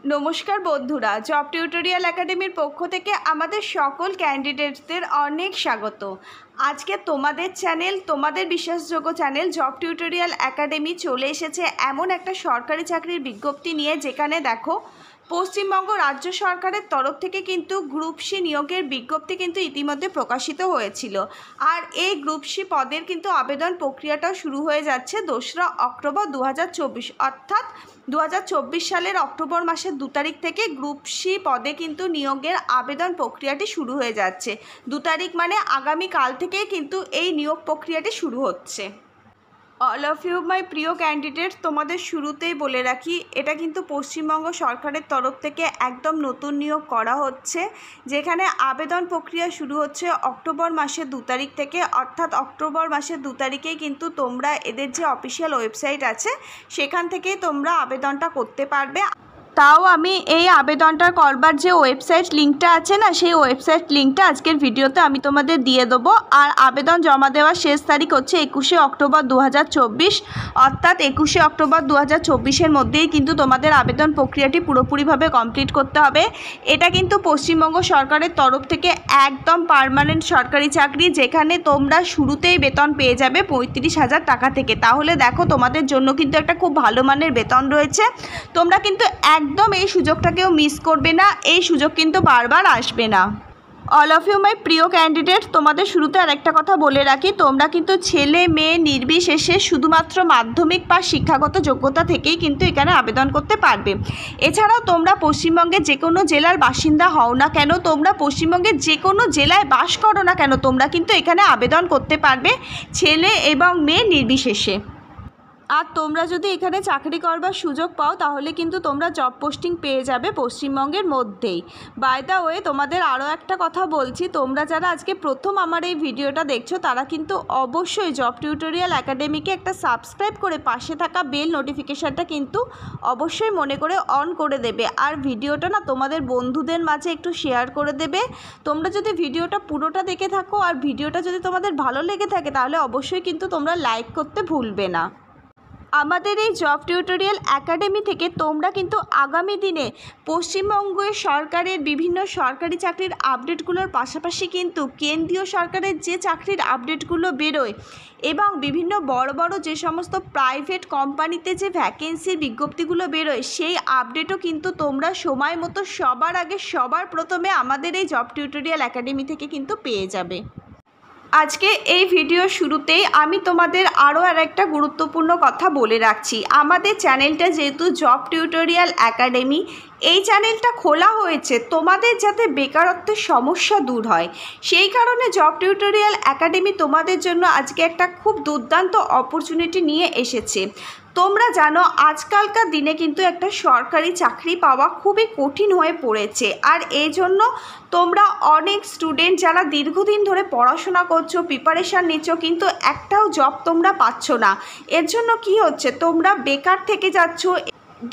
নমস্কার বন্ধুরা, job tutorial একাডেমির পক্ষ থেকে আমাদের সকল ক্যান্ডিডেটদের অনেক স্বাগত। আজকে তোমাদের চ্যানেল, তোমাদের বিশ্বাসযোগ্য চ্যানেল জব টিউটোরিয়াল একাডেমি চলে এসেছে এমন একটা সরকারি চাকরির বিজ্ঞপ্তি নিয়ে, যেখানে দেখো পশ্চিমবঙ্গ রাজ্য সরকারের তরফ থেকে কিন্তু গ্রুপ সি নিয়োগের বিজ্ঞপ্তি কিন্তু ইতিমধ্যে প্রকাশিত হয়েছিল। আর এই গ্রুপ সি পদের কিন্তু আবেদন প্রক্রিয়াটাও শুরু হয়ে যাচ্ছে 2রা অক্টোবর 2024, অর্থাৎ 2024 সালের অক্টোবর মাসের 2 তারিখ থেকে গ্রুপ সি পদে কিন্তু নিয়োগের আবেদন প্রক্রিয়াটি শুরু হয়ে যাচ্ছে। 2 তারিখ মানে আগামীকাল থেকেই কিন্তু এই নিয়োগ প্রক্রিয়াটি শুরু হচ্ছে। অল অফ ইউ মাই প্রিয় ক্যান্ডিডেট, তোমাদের শুরুতেই বলে রাখি, এটা কিন্তু পশ্চিমবঙ্গ সরকারের তরফ থেকে একদম নতুন নিয়োগ করা হচ্ছে, যেখানে আবেদন প্রক্রিয়া শুরু হচ্ছে অক্টোবর মাসের 2 তারিখ থেকে। অর্থাৎ অক্টোবর মাসের 2 তারিখেই কিন্তু তোমরা এদের যে অফিসিয়াল ওয়েবসাইট আছে সেখান থেকেই তোমরা আবেদনটা করতে পারবে। তাও আমি এই আবেদনটা করবার যে ওয়েবসাইট লিঙ্কটা আছে না, সেই ওয়েবসাইট লিঙ্কটা আজকের ভিডিওতে আমি তোমাদের দিয়ে দেবো। আর আবেদন জমা দেওয়ার শেষ তারিখ হচ্ছে 21শে অক্টোবর 2024, অর্থাৎ 21শে অক্টোবর 2024-এর মধ্যেই কিন্তু তোমাদের আবেদন প্রক্রিয়াটি পুরোপুরিভাবে কমপ্লিট করতে হবে। এটা কিন্তু পশ্চিমবঙ্গ সরকারের তরফ থেকে একদম পার্মানেন্ট সরকারি চাকরি, যেখানে তোমরা শুরুতেই বেতন পেয়ে যাবে 35,000 টাকা থেকে। তাহলে দেখো, তোমাদের জন্য কিন্তু একটা খুব ভালো মানের বেতন রয়েছে। তোমরা কিন্তু একদম এই সুযোগটাকেও মিস করবে না, এই সুযোগ কিন্তু বারবার আসবে না। অল অফ ইউ মাই প্রিয় ক্যান্ডিডেট, তোমাদের শুরুতে আরেকটা কথা বলে রাখি, তোমরা কিন্তু ছেলে মেয়ে নির্বিশেষে শুধুমাত্র মাধ্যমিক পাস শিক্ষাগত যোগ্যতা থেকেই কিন্তু এখানে আবেদন করতে পারবে। এছাড়াও তোমরা পশ্চিমবঙ্গের যে কোনো জেলার বাসিন্দা হও না কেন, তোমরা পশ্চিমবঙ্গের যে কোনো জেলায় বাস করো না কেন, তোমরা কিন্তু এখানে আবেদন করতে পারবে, ছেলে এবং মেয়ে নির্বিশেষে। আর তোমরা যদি এখানে চাকরি করবার সুযোগ পাও, তাহলে কিন্তু তোমরা জব পোস্টিং পেয়ে যাবে পশ্চিমবঙ্গের মধ্যেই। বাই দ্য ওয়ে, তোমাদের আরও একটা কথা বলছি, তোমরা যারা আজকে প্রথম আমার এই ভিডিওটা দেখছো, তারা কিন্তু অবশ্যই জব টিউটোরিয়াল একাডেমিকে একটা সাবস্ক্রাইব করে পাশে থাকা বেল নোটিফিকেশানটা কিন্তু অবশ্যই মনে করে অন করে দেবে। আর ভিডিওটা না তোমাদের বন্ধুদের মাঝে একটু শেয়ার করে দেবে। তোমরা যদি ভিডিওটা পুরোটা দেখে থাকো আর ভিডিওটা যদি তোমাদের ভালো লেগে থাকে, তাহলে অবশ্যই কিন্তু তোমরা লাইক করতে ভুলবে না। আমাদের এই জব টিউটোরিয়াল একাডেমি থেকে তোমরা কিন্তু আগামী দিনে পশ্চিমবঙ্গের সরকারের বিভিন্ন সরকারি চাকরির আপডেটগুলোর পাশাপাশি কিন্তু কেন্দ্রীয় সরকারের যে চাকরির আপডেটগুলো বেরোয় এবং বিভিন্ন বড় বড় যে সমস্ত প্রাইভেট কোম্পানিতে যে ভ্যাকেন্সির বিজ্ঞপ্তিগুলো বেরোয়, সেই আপডেটও কিন্তু তোমরা সময় মতো সবার আগে সবার প্রথমে আমাদের এই জব টিউটোরিয়াল একাডেমি থেকে কিন্তু পেয়ে যাবে। আজকে এই ভিডিও শুরুতেই আমি তোমাদের আরও একটা গুরুত্বপূর্ণ কথা বলে রাখছি। আমাদের চ্যানেলটা যেহেতু জব টিউটোরিয়াল একাডেমি, এই চ্যানেলটা খোলা হয়েছে তোমাদের যাতে বেকারত্বের সমস্যা দূর হয়, সেই কারণে জব টিউটোরিয়াল একাডেমি তোমাদের জন্য আজকে একটা খুব দুর্দান্ত অপরচুনিটি নিয়ে এসেছে। তোমরা জানো, আজকালকার দিনে কিন্তু একটা সরকারি চাকরি পাওয়া খুবই কঠিন হয়ে পড়েছে। আর এই জন্য তোমরা অনেক স্টুডেন্ট যারা দীর্ঘদিন ধরে পড়াশোনা করছো, প্রিপারেশান নিচ্ছ, কিন্তু একটাও জব তোমরা পাচ্ছ না। এর জন্য কি হচ্ছে, তোমরা বেকার থেকে যাচ্ছ।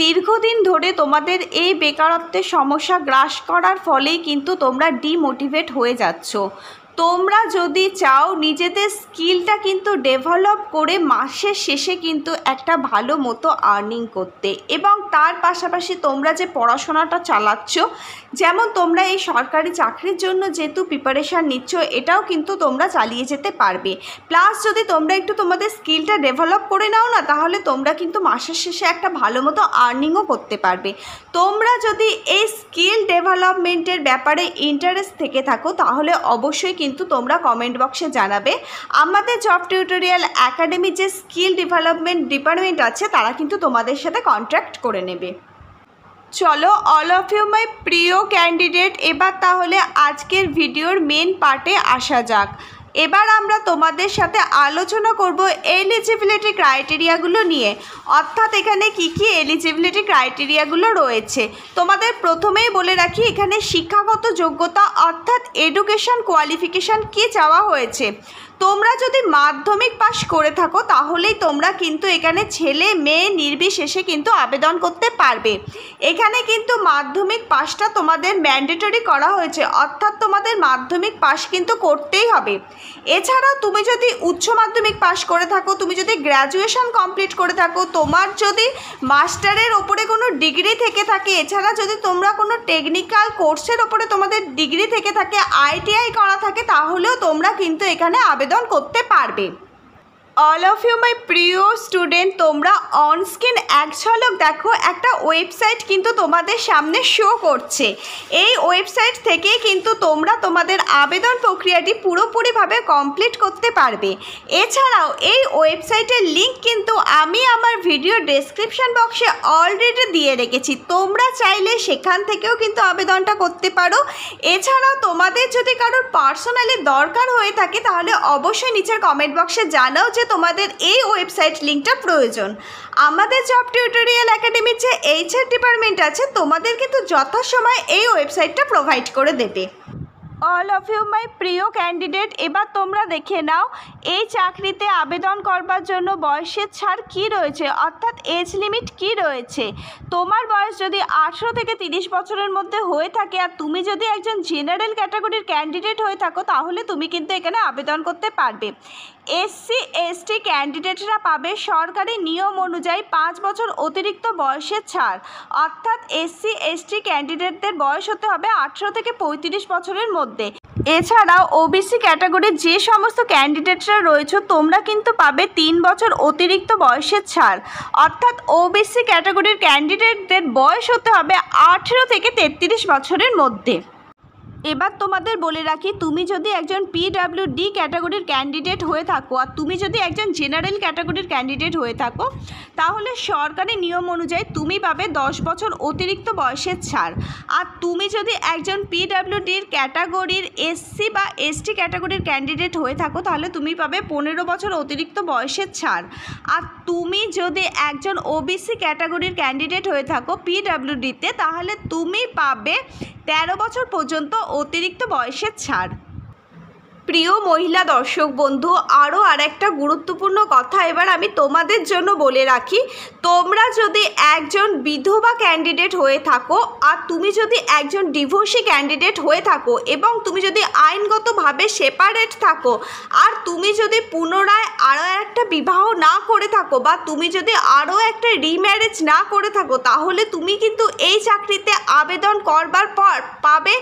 দীর্ঘদিন ধরে তোমাদের এই বেকারত্বের সমস্যা গ্রাস করার ফলেই কিন্তু তোমরা ডিমোটিভেট হয়ে যাচ্ছ। তোমরা যদি চাও নিজেদের স্কিলটা কিন্তু ডেভেলপ করে মাসের শেষে কিন্তু একটা ভালো মতো আর্নিং করতে, এবং তার পাশাপাশি তোমরা যে পড়াশোনাটা চালাচ্ছ, যেমন তোমরা এই সরকারি চাকরির জন্য যেহেতু প্রিপারেশান নিচ্ছ, এটাও কিন্তু তোমরা চালিয়ে যেতে পারবে। প্লাস যদি তোমরা একটু তোমাদের স্কিলটা ডেভেলপ করে নাও না, তাহলে তোমরা কিন্তু মাসের শেষে একটা ভালো মতো আর্নিংও করতে পারবে। তোমরা যদি এই স্কিল ডেভেলপমেন্টের ব্যাপারে ইন্টারেস্ট থেকে থাকো, তাহলে অবশ্যই কিন্তু তোমরা কমেন্ট বক্সে জানাবে। আমাদের জব টিউটোরিয়াল একাডেমি যে স্কিল ডেভেলপমেন্ট ডিপার্টমেন্ট আছে, তারা কিন্তু তোমাদের সাথে কন্ট্যাক্ট করে নেবে। চলো অল অফ ইউ মাই প্রিয় ক্যান্ডিডেট, এবার তাহলে আজকের ভিডিওর মেন পার্টে আসা যাক। এবার আমরা তোমাদের সাথে আলোচনা করব এলিজিবিলিটি ক্রাইটেরিয়াগুলো নিয়ে, অর্থাৎ এখানে কি কি এলিজিবিলিটি ক্রাইটেরিয়াগুলো রয়েছে। তোমাদের প্রথমেই বলে রাখি, এখানে শিক্ষাগত যোগ্যতা অর্থাৎ এডুকেশন কোয়ালিফিকেশান কি চাওয়া হয়েছে। তোমরা যদি মাধ্যমিক পাশ করে থাকো তাহলেই তোমরা কিন্তু এখানে ছেলে মেয়ে নির্বিশেষে কিন্তু আবেদন করতে পারবে। এখানে কিন্তু মাধ্যমিক পাশটা তোমাদের ম্যান্ডেটরি করা হয়েছে, অর্থাৎ তোমাদের মাধ্যমিক পাশ কিন্তু করতেই হবে। এছাড়াও তুমি যদি উচ্চ মাধ্যমিক পাশ করে থাকো, তুমি যদি গ্র্যাজুয়েশন কমপ্লিট করে থাকো, তোমার যদি মাস্টারের ওপরে কোনো ডিগ্রি থেকে থাকে, এছাড়া যদি তোমরা কোনো টেকনিক্যাল কোর্সের ওপরে তোমাদের ডিগ্রি থেকে থাকে, ITI করা থাকে, তাহলেও তোমরা কিন্তু এখানে আবেদন করতে পারবে। অল অফ ইউ মাই প্রিয় স্টুডেন্ট, তোমরা অন স্ক্রিন এক ঝলক দেখো, একটা ওয়েবসাইট কিন্তু তোমাদের সামনে শো করছে। এই ওয়েবসাইট থেকে কিন্তু তোমরা তোমাদের আবেদন প্রক্রিয়াটি পুরোপুরিভাবে কমপ্লিট করতে পারবে। এছাড়াও এই ওয়েবসাইটের লিঙ্ক কিন্তু আমি আমার ভিডিও ডেসক্রিপশন বক্সে অলরেডি দিয়ে রেখেছি, তোমরা চাইলে সেখান থেকেও কিন্তু আবেদনটা করতে পারো। এছাড়াও তোমাদের যদি কারোর পার্সোনালি দরকার হয়ে থাকে তাহলে অবশ্যই নিচের কমেন্ট বক্সে জানাও যে তোমাদের এই ওয়েবসাইট লিঙ্কটা প্রয়োজন। আমাদের জব টিউটোরিয়াল একাডেমির যে HR ডিপার্টমেন্ট আছে, তোমাদের কিন্তু যথাসময়ে এই ওয়েবসাইটটা প্রোভাইড করে দেবে। অল অফ ইউ মাই প্রিয় ক্যান্ডিডেট, এবার তোমরা দেখে নাও এই চাকরিতে আবেদন করবার জন্য বয়সের ছাড় কী রয়েছে, অর্থাৎ এজ লিমিট কী রয়েছে। তোমার বয়স যদি 18 থেকে 30 বছরের মধ্যে হয়ে থাকে আর তুমি যদি একজন জেনারেল ক্যাটাগরির ক্যান্ডিডেট হয়ে থাকো তাহলে তুমি কিন্তু এখানে আবেদন করতে পারবে। SC ST ক্যান্ডিডেটরা পাবে সরকারি নিয়ম অনুযায়ী 5 বছর অতিরিক্ত বয়সের ছাড়, অর্থাৎ SC ST ক্যান্ডিডেটদের বয়স হতে হবে 18 থেকে 35 বছরের মধ্যে। এছাড়াও OBC ক্যাটাগরির যে সমস্ত ক্যান্ডিডেটরা রয়েছে তোমরা কিন্তু পাবে 3 বছর অতিরিক্ত বয়সের ছাড়, অর্থাৎ OBC ক্যাটাগরির ক্যান্ডিডেটদের বয়স হতে হবে 18 থেকে 33 বছরের মধ্যে। এবার তোমাদের বলে রাখি, তুমি যদি একজন PWD ক্যাটাগরির ক্যান্ডিডেট হয়ে থাকো আর তুমি যদি একজন জেনারেল ক্যাটাগরির ক্যান্ডিডেট হয়ে থাকো তাহলে সরকারি নিয়ম অনুযায়ী তুমি পাবে 10 বছর অতিরিক্ত বয়সের ছাড়। আর তুমি যদি একজন PWDর ক্যাটাগরির SC বা ST ক্যাটাগরির ক্যান্ডিডেট হয়ে থাকো তাহলে তুমি পাবে 15 বছর অতিরিক্ত বয়সের ছাড়। আর তুমি যদি একজন OBC ক্যাটাগরির ক্যান্ডিডেট হয়ে থাকো PWDতে তাহলে তুমি পাবে 13 বছর পর্যন্ত অতিরিক্ত বয়সের ছাড়। প্রিয় মহিলা দর্শক বন্ধু, আরও আরেকটা গুরুত্বপূর্ণ কথা এবার আমি তোমাদের জন্য বলে রাখি, তোমরা যদি একজন বিধবা ক্যান্ডিডেট হয়ে থাকো আর তুমি যদি একজন ডিভোর্সি ক্যান্ডিডেট হয়ে থাকো এবং তুমি যদি আইনগতভাবে সেপারেট থাকো আর তুমি যদি পুনরায় আরও একটা বিবাহ না করে থাকো বা তুমি যদি আরও একটা রিম্যারেজ না করে থাকো তাহলে তুমি কিন্তু এই চাকরিতে আবেদন করবার পর পাবে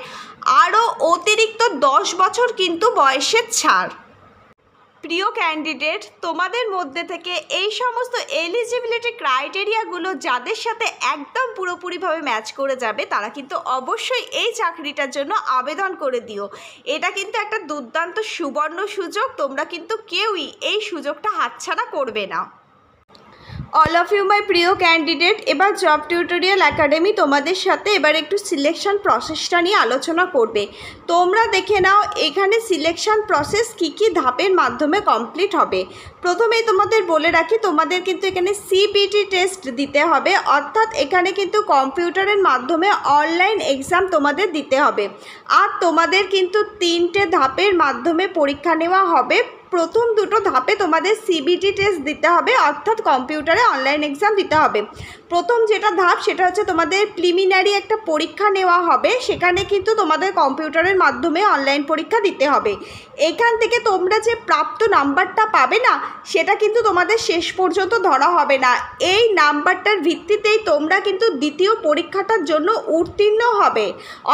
আরও অতিরিক্ত 10 বছর কিন্তু বয়সের ছাড়। প্রিয় ক্যান্ডিডেট, তোমাদের মধ্যে থেকে এই সমস্ত এলিজিবিলিটি ক্রাইটেরিয়াগুলো যাদের সাথে একদম পুরোপুরিভাবে ম্যাচ করে যাবে তারা কিন্তু অবশ্যই এই চাকরিটার জন্য আবেদন করে দিও। এটা কিন্তু একটা দুর্দান্ত সুবর্ণ সুযোগ, তোমরা কিন্তু কেউই এই সুযোগটা হাতছাড়া করবে না। অল অফ ইউ মাই প্রিয় ক্যান্ডিডেট, এবার জব টিউটোরিয়াল একাডেমি তোমাদের সাথে এবার একটু সিলেকশন প্রসেসটা নিয়ে আলোচনা করবে। তোমরা দেখে নাও এখানে সিলেকশন প্রসেস কী কী ধাপের মাধ্যমে কমপ্লিট হবে। প্রথমেই তোমাদের বলে রাখি, তোমাদের কিন্তু এখানে CBT টেস্ট দিতে হবে, অর্থাৎ এখানে কিন্তু কম্পিউটারের মাধ্যমে অনলাইন এক্সাম তোমাদের দিতে হবে। আর তোমাদের কিন্তু 3টে ধাপের মাধ্যমে পরীক্ষা নেওয়া হবে। প্রথম দুটো ধাপে তোমাদের CBT টেস্ট দিতে হবে, অর্থাৎ কম্পিউটারে অনলাইন এক্সাম দিতে হবে। প্রথম যেটা ধাপ সেটা হচ্ছে তোমাদের প্রিলিমিনারি একটা পরীক্ষা নেওয়া হবে, সেখানে কিন্তু তোমাদের কম্পিউটারের মাধ্যমে অনলাইন পরীক্ষা দিতে হবে। এখান থেকে তোমরা যে প্রাপ্ত নাম্বারটা পাবে না সেটা কিন্তু তোমাদের শেষ পর্যন্ত ধরা হবে না, এই নাম্বারটার ভিত্তিতেই তোমরা কিন্তু দ্বিতীয় পরীক্ষাটার জন্য উত্তীর্ণ হবে।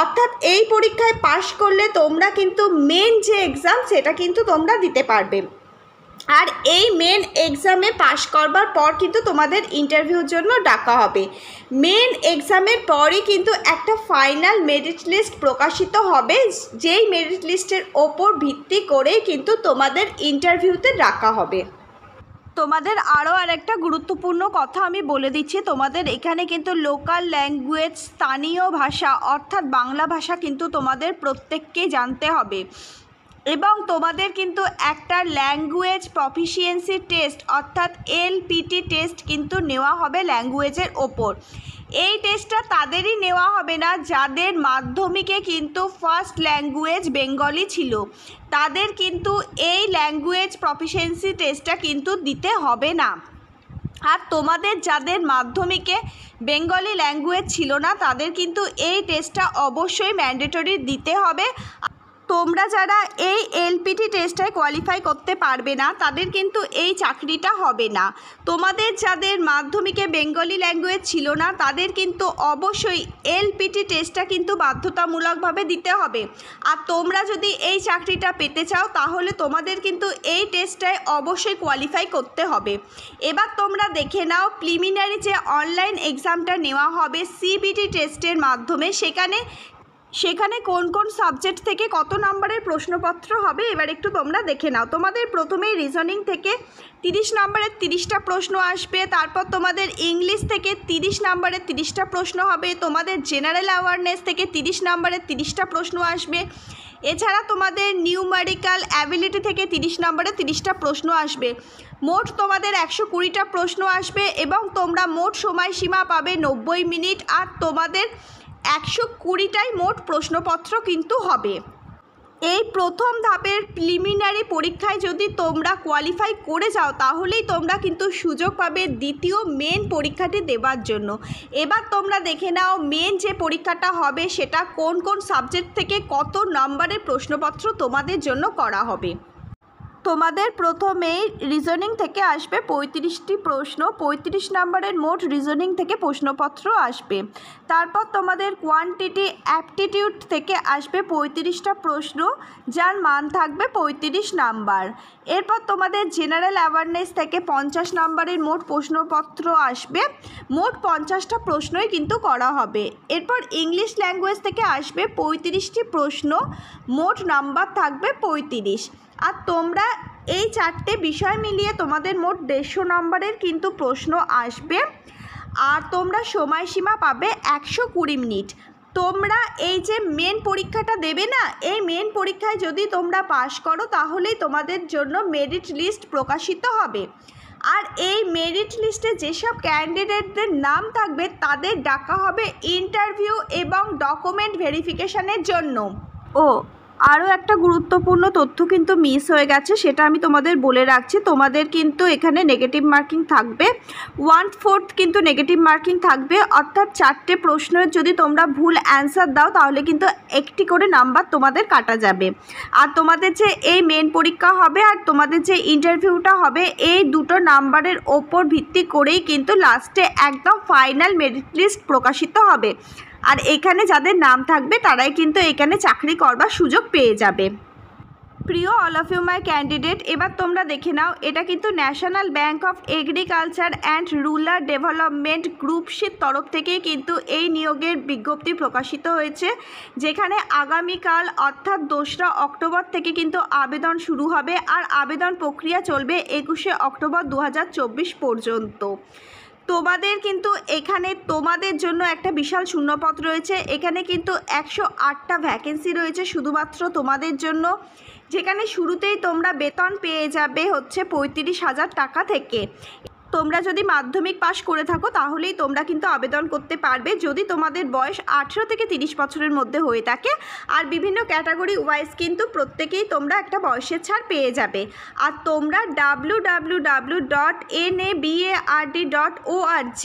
অর্থাৎ এই পরীক্ষায় পাশ করলে তোমরা কিন্তু মেন যে এক্সাম সেটা কিন্তু তোমরা দিতে পারবে। আর এই মেন এক্সামে পাশ করবার পর কিন্তু তোমাদের ইন্টারভিউর জন্য ডাকা হবে। মেন এক্সামের পরই কিন্তু একটা ফাইনাল মেরিট লিস্ট প্রকাশিত হবে, যেই মেরিট লিস্টের ওপর ভিত্তি করে কিন্তু তোমাদের ইন্টারভিউতে ডাকা হবে। তোমাদের আরও আরেকটা গুরুত্বপূর্ণ কথা আমি বলে দিচ্ছি, তোমাদের এখানে কিন্তু লোকাল ল্যাঙ্গুয়েজ, স্থানীয় ভাষা অর্থাৎ বাংলা ভাষা কিন্তু তোমাদের প্রত্যেককেই জানতে হবে। এবং তোমাদের কিন্তু একটা ল্যাঙ্গুয়েজ প্রফিসিয়েন্সি টেস্ট অর্থাৎ LPT টেস্ট কিন্তু নেওয়া হবে ল্যাঙ্গুয়েজের ওপর। এই টেস্টটা তাদেরই নেওয়া হবে না যাদের মাধ্যমিকে কিন্তু ফার্স্ট ল্যাঙ্গুয়েজ বেঙ্গলি ছিল, তাদের কিন্তু এই ল্যাঙ্গুয়েজ প্রফিসিয়েন্সি টেস্টটা কিন্তু দিতে হবে না। আর তোমাদের যাদের মাধ্যমিকে বেঙ্গলি ল্যাঙ্গুয়েজ ছিল না তাদের কিন্তু এই টেস্টটা অবশ্যই ম্যান্ডেটরি দিতে হবে। তোমরা যারা এই এলপিটি টেস্টটায় কোয়ালিফাই করতে পারবে না তাদের কিন্তু এই চাকরিটা হবে না। তোমাদের যাদের মাধ্যমিকে বেঙ্গলি ল্যাঙ্গুয়েজ ছিল না তাদের কিন্তু অবশ্যই এলপিটি টেস্টটা কিন্তু বাধ্যতামূলকভাবে দিতে হবে। আর তোমরা যদি এই চাকরিটা পেতে চাও তাহলে তোমাদের কিন্তু এই টেস্টটায় অবশ্যই কোয়ালিফাই করতে হবে। এবার তোমরা দেখে নাও প্রিলিমিনারি যে অনলাইন এক্সামটা নেওয়া হবে সিবিটি টেস্টের মাধ্যমে, সেখানে কোন কোন সাবজেক্ট থেকে কত নম্বরের প্রশ্নপত্র হবে এবার একটু তোমরা দেখে নাও। তোমাদের প্রথমেই রিজনিং থেকে 30 নম্বরের 30টা প্রশ্ন আসবে, তারপর তোমাদের ইংলিশ থেকে 30 নম্বরের 30টা প্রশ্ন হবে, তোমাদের জেনারেল অ্যাওয়ারনেস থেকে 30 নম্বরের 30টা প্রশ্ন আসবে, এছাড়া তোমাদের নিউমেরিক্যাল অ্যাবিলিটি থেকে 30 নম্বরের 30টা প্রশ্ন আসবে। মোট তোমাদের 120টা প্রশ্ন আসবে এবং তোমরা মোট সময়সীমা পাবে 90 মিনিট। আর তোমাদের 120টাই মোট প্রশ্নপত্র কিন্তু হবে। এই প্রথম ধাপের প্রিলিমিনারি পরীক্ষায় যদি তোমরা কোয়ালিফাই করে যাও তাহলেই তোমরা কিন্তু সুযোগ পাবে দ্বিতীয় মেন পরীক্ষাটি দেওয়ার জন্য। এবার তোমরা দেখে নাও মেন যে পরীক্ষাটা হবে সেটা কোন কোন সাবজেক্ট থেকে কত নম্বরের প্রশ্নপত্র তোমাদের জন্য করা হবে। তোমাদের প্রথমেই রিজনিং থেকে আসবে 35টি প্রশ্ন, 35 নম্বরের মোট রিজনিং থেকে প্রশ্নপত্র আসবে। তারপর তোমাদের কোয়ান্টিটি অ্যাপটিটিউড থেকে আসবে 35টা প্রশ্ন যার মান থাকবে 35 নাম্বার। এরপর তোমাদের জেনারেল অ্যাওয়ারনেস থেকে 50 নম্বরের মোট প্রশ্নপত্র আসবে, মোট 50টা প্রশ্নই কিন্তু করা হবে। এরপর ইংলিশ ল্যাঙ্গুয়েজ থেকে আসবে 35টি প্রশ্ন, মোট নাম্বার থাকবে 35। আর তোমরা এই 4টে বিষয় মিলিয়ে তোমাদের মোট 150 নম্বরের কিন্তু প্রশ্ন আসবে। আর তোমরা সময়সীমা পাবে 120 মিনিট। তোমরা এই যে মেন পরীক্ষাটা দেবে না, এই মেন পরীক্ষায় যদি তোমরা পাশ করো তাহলেই তোমাদের জন্য মেরিট লিস্ট প্রকাশিত হবে। আর এই মেরিট লিস্টে যেসব ক্যান্ডিডেটদের নাম থাকবে তাদের ডাকা হবে ইন্টারভিউ এবং ডকুমেন্ট ভেরিফিকেশানের জন্য। আরও একটা গুরুত্বপূর্ণ তথ্য কিন্তু মিস হয়ে গেছে, সেটা আমি তোমাদের বলে রাখছি। তোমাদের কিন্তু এখানে নেগেটিভ মার্কিং থাকবে, 1/4 কিন্তু নেগেটিভ মার্কিং থাকবে, অর্থাৎ 4টে প্রশ্নের যদি তোমরা ভুল অ্যান্সার দাও তাহলে কিন্তু একটি করে নাম্বার তোমাদের কাটা যাবে। আর তোমাদের যে এই মেন পরীক্ষা হবে আর তোমাদের যে ইন্টারভিউটা হবে এই দুটো নাম্বারের ওপর ভিত্তি করেই কিন্তু লাস্টে একদম ফাইনাল মেরিট লিস্ট প্রকাশিত হবে। আর এখানে যাদের নাম থাকবে তারাই কিন্তু এখানে চাকরি করবার সুযোগ পেয়ে যাবে। প্রিয় all of you my candidate, এবার তোমরা দেখে নাও এটা কিন্তু national bank of agriculture and rural development গ্রুপসির তরফ থেকে কিন্তু এই নিয়োগের বিজ্ঞপ্তি প্রকাশিত হয়েছে, যেখানে আগামীকাল অর্থাৎ 2রা অক্টোবর থেকে কিন্তু আবেদন শুরু হবে। আর আবেদন প্রক্রিয়া চলবে 21শে অক্টোবর 2024 পর্যন্ত। তোমাদের কিন্তু এখানে তোমাদের জন্য একটা বিশাল শূন্যপদ রয়েছে। এখানে কিন্তু 108টা ভ্যাকেন্সি রয়েছে শুধুমাত্র তোমাদের জন্য, যেখানে শুরুতেই তোমরা বেতন পেয়ে যাবে হচ্ছে 35,000 টাকা থেকে। তোমরা যদি মাধ্যমিক পাশ করে থাকো তাহলেই তোমরা কিন্তু আবেদন করতে পারবে, যদি তোমাদের বয়স 18 থেকে 30 বছরের মধ্যে হয়ে থাকে। আর বিভিন্ন ক্যাটাগরি ওয়াইজ কিন্তু প্রত্যেকেই তোমরা একটা বয়সের ছাড় পেয়ে যাবে। আর তোমরা www.nabard.org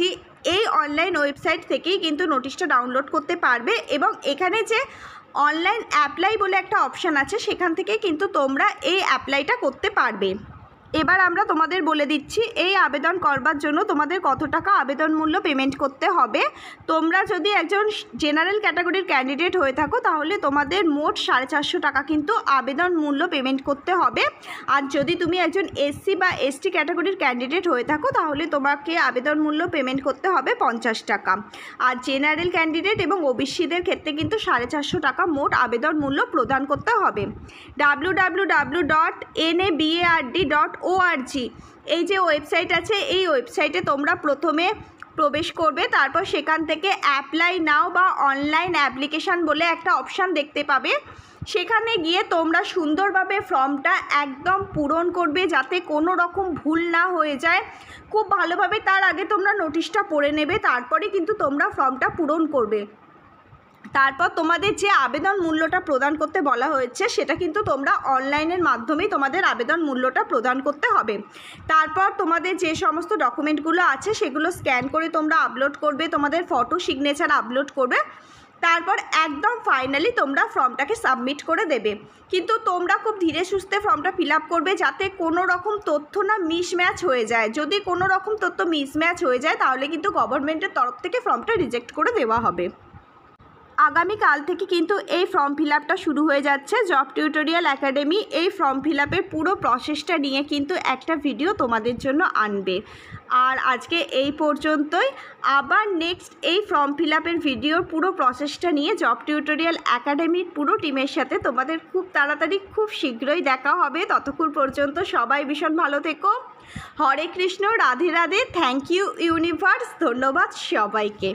এই অনলাইন ওয়েবসাইট থেকেই কিন্তু নোটিশটা ডাউনলোড করতে পারবে এবং এখানে যে অনলাইন অ্যাপ্লাই বলে একটা অপশান আছে সেখান থেকে কিন্তু তোমরা এই অ্যাপ্লাইটা করতে পারবে। এবার আমরা তোমাদের বলে দিচ্ছি এই আবেদন করবার জন্য তোমাদের কত টাকা আবেদন মূল্য পেমেন্ট করতে হবে। তোমরা যদি একজন জেনারেল ক্যাটাগরির ক্যান্ডিডেট হয়ে থাকো তাহলে তোমাদের মোট 450 টাকা কিন্তু আবেদন মূল্য পেমেন্ট করতে হবে। আর যদি তুমি একজন এসসি বা এসটি ক্যাটাগরির ক্যান্ডিডেট হয়ে থাকো তাহলে তোমাকে আবেদন মূল্য পেমেন্ট করতে হবে 50 টাকা। আর জেনারেল ক্যান্ডিডেট এবং ওবিসিদের ক্ষেত্রে কিন্তু 450 টাকা মোট আবেদন মূল্য প্রদান করতে হবে। www.nabard.org এই যে ওয়েবসাইট আছে এই ওয়েবসাইটে তোমরা প্রথমে প্রবেশ করবে। তারপর সেখান থেকে অ্যাপ্লাই নাও বা অনলাইন অ্যাপ্লিকেশান বলে একটা অপশান দেখতে পাবে। সেখানে গিয়ে তোমরা সুন্দরভাবে ফর্মটা একদম পূরণ করবে, যাতে কোনো রকম ভুল না হয়ে যায়। খুব ভালোভাবে তার আগে তোমরা নোটিশটা পড়ে নেবে, তারপরে কিন্তু তোমরা ফর্মটা পূরণ করবে। তারপর তোমাদের যে আবেদন মূল্যটা প্রদান করতে বলা হয়েছে সেটা কিন্তু তোমরা অনলাইনের মাধ্যমেই তোমাদের আবেদন মূল্যটা প্রদান করতে হবে। তারপর তোমাদের যে সমস্ত ডকুমেন্টগুলো আছে সেগুলো স্ক্যান করে তোমরা আপলোড করবে, তোমাদের ফটো সিগনেচার আপলোড করবে। তারপর একদম ফাইনালি তোমরা ফর্মটাকে সাবমিট করে দেবে। কিন্তু তোমরা খুব ধীরে সুস্থে ফর্মটা ফিল আপ করবে, যাতে কোনো রকম তথ্য না মিসম্যাচ হয়ে যায়। যদি কোনো রকম তথ্য মিসম্যাচ হয়ে যায় তাহলে কিন্তু গভর্নমেন্টের তরফ থেকে ফর্মটা রিজেক্ট করে দেওয়া হবে। আগামীকাল থেকে কিন্তু এই ফর্ম ফিল আপটা শুরু হয়ে যাচ্ছে। জব টিউটোরিয়াল একাডেমি এই ফর্ম ফিল আপের পুরো প্রসেসটা নিয়ে কিন্তু একটা ভিডিও তোমাদের জন্য আনবে। আর আজকে এই পর্যন্তই। আবার নেক্সট এই ফর্ম ফিল আপের ভিডিওর পুরো প্রসেসটা নিয়ে জব টিউটোরিয়াল একাডেমির পুরো টিমের সাথে তোমাদের খুব তাড়াতাড়ি খুব শীঘ্রই দেখা হবে। ততক্ষণ পর্যন্ত সবাই ভীষণ ভালো থেকো। Hare Krishna, Radhe Radhe, thank you universe, ধন্যবাদ সবাইকে।